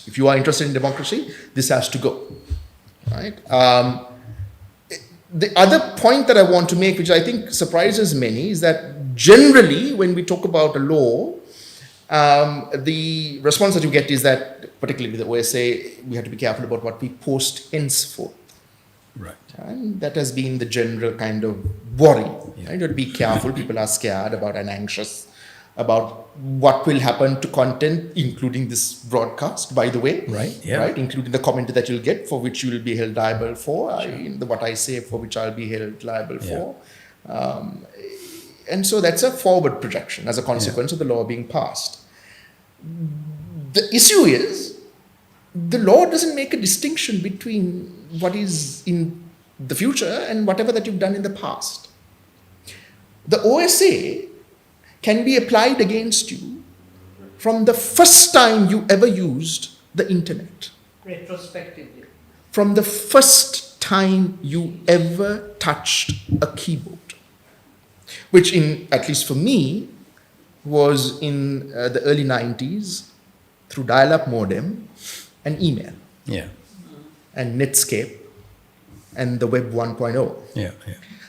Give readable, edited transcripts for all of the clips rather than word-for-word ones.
If you are interested in democracy, this has to go, right? The other point that I want to make, which I think surprises many, is that generally when we talk about a law, the response that you get is that, particularly with the OSA, we have to be careful about what we post henceforth. Right. And that has been the general kind of worry. Yeah. Right? You have to be careful. People are scared about and anxious about what will happen to content, including this broadcast, by the way. Right. Yeah. Right? Including the comment that you'll get, for which you will be held liable for. What I say, for which I'll be held liable for. And so that's a forward projection as a consequence of the law being passed. The issue is, the law doesn't make a distinction between what is in the future and whatever that you've done in the past. The OSA can be applied against you from the first time you ever used the internet. Retrospectively. From the first time you ever touched a keyboard. Which, at least for me, was in the early 90s through dial-up modem and email. Yeah. And Netscape and the Web 1.0. Yeah.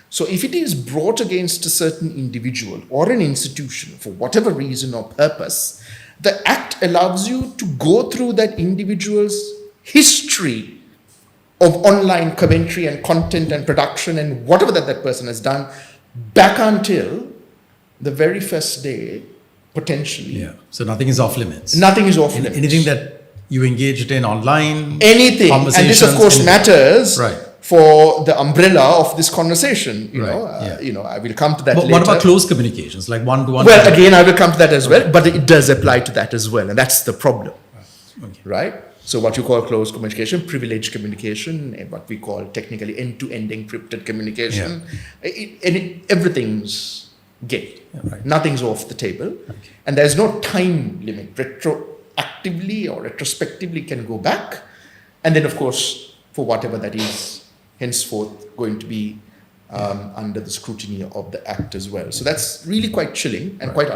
So if it is brought against a certain individual or an institution for whatever reason or purpose, the Act allows you to go through that individual's history of online commentary and content and production and whatever that person has done back until the very first day, potentially. Yeah. So nothing is off limits. Nothing is off limits. Anything that you engaged in online. Anything. And this, of course, matters for the umbrella of this conversation. You know, I will come to that later. What about close communications, like one-to-one? Well, again, I will come to that as well, but it does apply to that as well, and that's the problem. Right? So what you call close communication, privileged communication, and what we call technically end-to-end encrypted communication, everything's gay. Nothing's off the table. And there's no time limit. Retroactively or retrospectively can go back. And then, of course, for whatever that is henceforth going to be under the scrutiny of the Act as well. So that's really quite chilling and quite